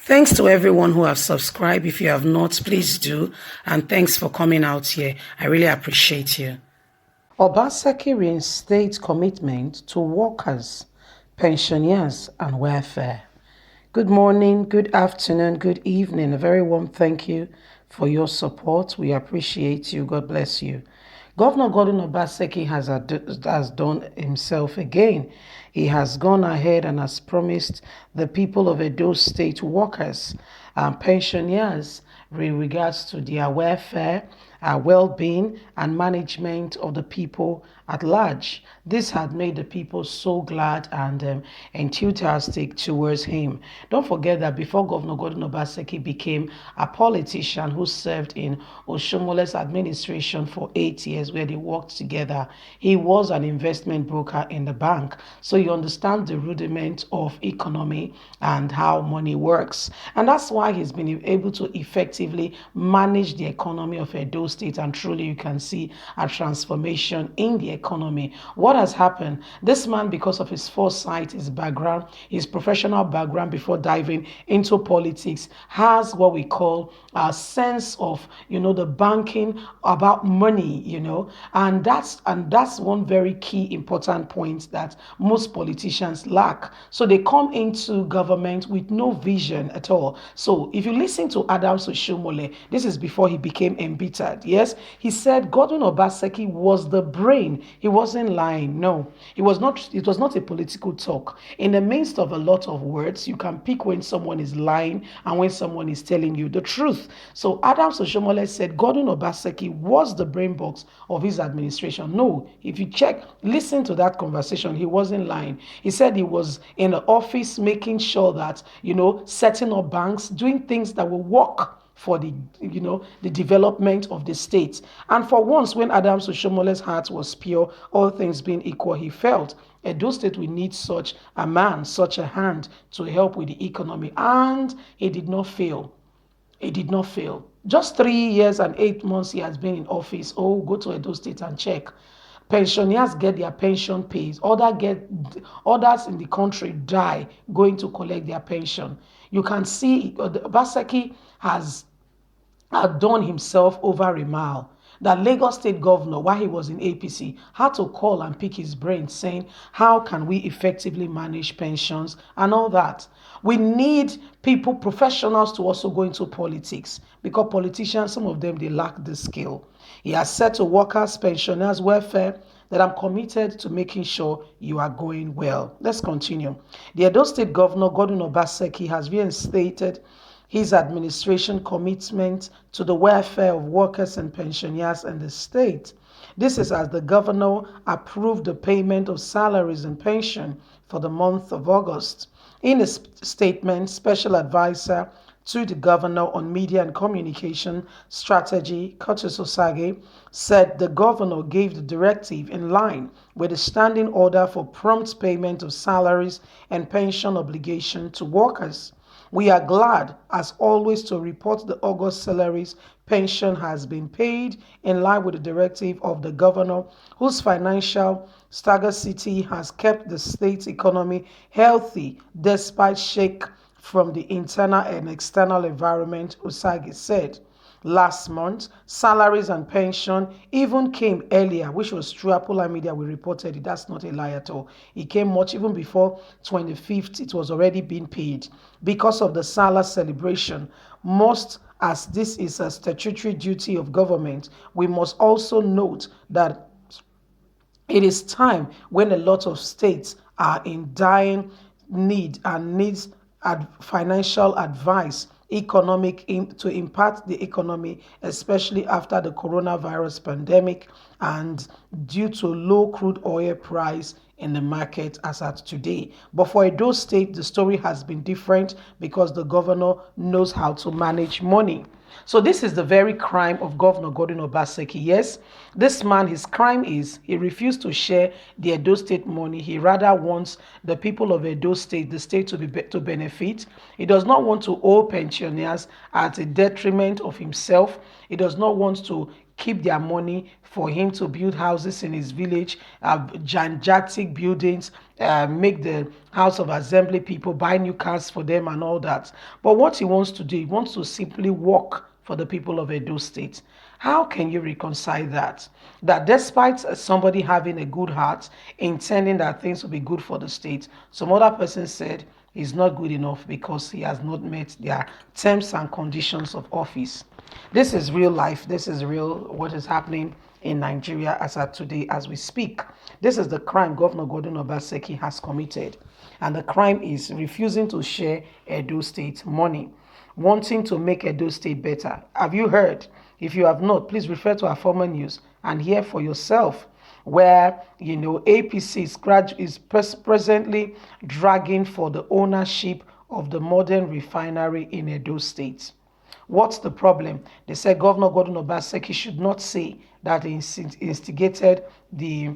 Thanks to everyone who have subscribed. If you have not, please do. And thanks for coming out here. I really appreciate you. Obaseki reinstates commitment to workers, pensioners, and welfare. Good morning, good afternoon, good evening. A very warm thank you for your support. We appreciate you. God bless you. Governor Gordon Obaseki has done himself again. He has gone ahead and has promised the people of Edo State workers and pensioners with regards to their welfare, well-being, and management of the people at large. This had made the people so glad and enthusiastic towards him. Don't forget that before Governor Gordon Obaseki became a politician who served in Oshomole's administration for 8 years, where they worked together, he was an investment broker in the bank. So you understand the rudiment of economy and how money works. And that's why he's been able to effectively manage the economy of Edo State, and truly you can see a transformation in the economy. What has happened? This man, because of his foresight, his background, his professional background before diving into politics, has what we call a sense of, the banking about money, and that's one very key important point that most politicians lack. So they come into government with no vision at all. So if you listen to Adams Oshomole, this is before he became embittered. Yes, he said Gordon Obaseki was the brain. He wasn't lying. No, it was not. It was not a political talk. In the midst of a lot of words, you can pick when someone is lying and when someone is telling you the truth. So Adams Oshomole said Gordon Obaseki was the brain box of his administration. No, if you check, listen to that conversation, he wasn't lying. He said he was in the office making sure that, setting up banks, doing things that will work for the development of the state. And for once, when Adams Oshomole's heart was pure, all things being equal, he felt Edo State will need such a man, such a hand to help with the economy. And he did not fail. He did not fail. Just 3 years and 8 months he has been in office. Oh, go to Edo State and check. Pensioners get their pension pays. Others in the country die going to collect their pension. You can see Obaseki has outdone himself over a mile. The Lagos State governor, while he was in APC, had to call and pick his brain, saying, how can we effectively manage pensions and all that? We need people, professionals, to also go into politics, because politicians, some of them, they lack the skill. He has said to workers, pensioners, welfare, that I'm committed to making sure you are going well. Let's continue. The Edo State Governor, Gordon Obaseki, has reinstated his administration commitment to the welfare of workers and pensioners in the state. This is as the governor approved the payment of salaries and pension for the month of August. In a statement, Special Advisor to the Governor on Media and Communication Strategy, Curtis Osage, said the governor gave the directive in line with the standing order for prompt payment of salaries and pension obligation to workers. We are glad, as always, to report the August salaries pension has been paid in line with the directive of the governor, whose financial scarcity has kept the state's economy healthy despite shake from the internal and external environment, Usagi said. Last month, salaries and pension even came earlier, which was true. Apollo Media, we reported it. That's not a lie at all. It came much even before 25th. It was already being paid because of the Salah celebration. Most as this is a statutory duty of government, we must also note that it is time when a lot of states are in dying need and needs financial advice to impact the economy, especially after the coronavirus pandemic and due to low crude oil price in the market as at today. But for Edo State, the story has been different because the governor knows how to manage money. So this is the very crime of Governor Gordon Obaseki. Yes, this man, his crime is he refused to share the Edo State money. He rather wants the people of Edo State, the state to benefit. He does not want to owe pensioners at the detriment of himself. He does not want to keep their money for him to build houses in his village, gigantic buildings, make the House of Assembly people buy new cars for them and all that. But what he wants to do, he wants to simply work for the people of Edo State. How can you reconcile that? That despite somebody having a good heart, intending that things will be good for the state, some other person said he's not good enough because he has not met their terms and conditions of office. This is real life. This is real what is happening in Nigeria as at today as we speak. This is the crime Governor Gordon Obaseki has committed. And the crime is refusing to share Edo State money, wanting to make Edo State better. Have you heard? If you have not, please refer to our former news and hear for yourself where APC is presently dragging for the ownership of the modern refinery in Edo State. What's the problem? They said Governor Gordon Obaseki should not say that he instigated the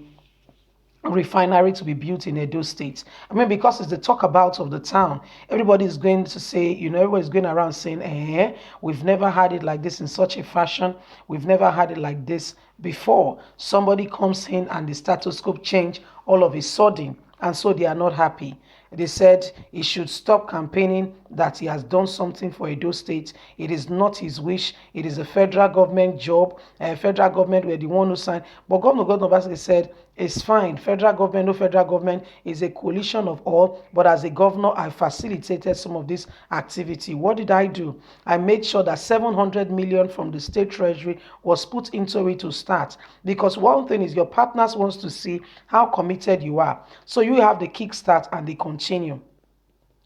refinery to be built in Edo State. I mean, because it's the talk about of the town. Everybody is going to say, everybody's going around saying, we've never had it like this in such a fashion. We've never had it like this before. Somebody comes in and the status quo change all of a sudden, and so they are not happy. They said he should stop campaigning that he has done something for Edo State. It is not his wish. It is a federal government job. Federal government were the one who signed. But Governor Gordon Obaseki said, it's fine. Federal government, no federal government is a coalition of all. But as a governor, I facilitated some of this activity. What did I do? I made sure that 700 million from the state treasury was put into it to start. Because one thing is your partners wants to see how committed you are. So you have the kickstart and the continue.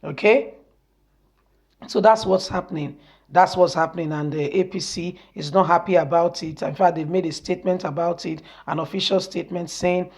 Okay? So that's what's happening. That's what's happening, and the APC is not happy about it. In fact, they've made a statement about it, an official statement saying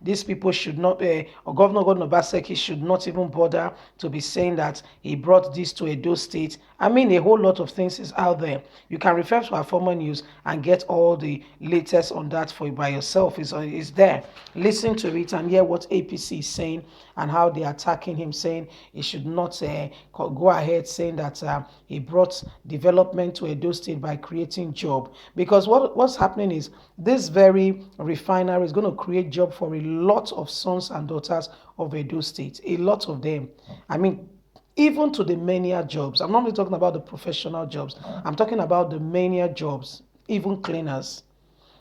these people should not, or Governor Gordon Obaseki should not even bother to be saying that he brought this to Edo State. I mean, a whole lot of things is out there. You can refer to our former news and get all the latest on that for by yourself. It's there. Listen to it and hear what APC is saying and how they're attacking him, saying he should not go ahead saying that he brought development to Edo State by creating job. Because what's happening is this very refinery is going to create job for a lot of sons and daughters of Edo State. A lot of them. I mean, even to the menial jobs. I'm not only talking about the professional jobs. I'm talking about the menial jobs, even cleaners.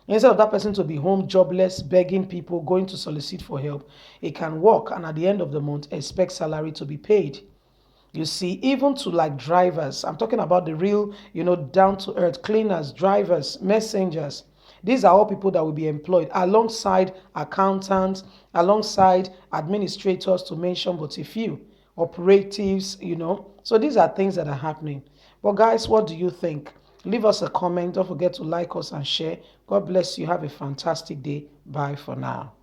Instead of that person to be home jobless, begging people, going to solicit for help, he can work and at the end of the month expect salary to be paid. You see, even to like drivers, I'm talking about the real, down to earth cleaners, drivers, messengers. These are all people that will be employed alongside accountants, alongside administrators to mention but a few, operatives, So these are things that are happening. But guys, what do you think? Leave us a comment. Don't forget to like us and share. God bless you. Have a fantastic day. Bye for now.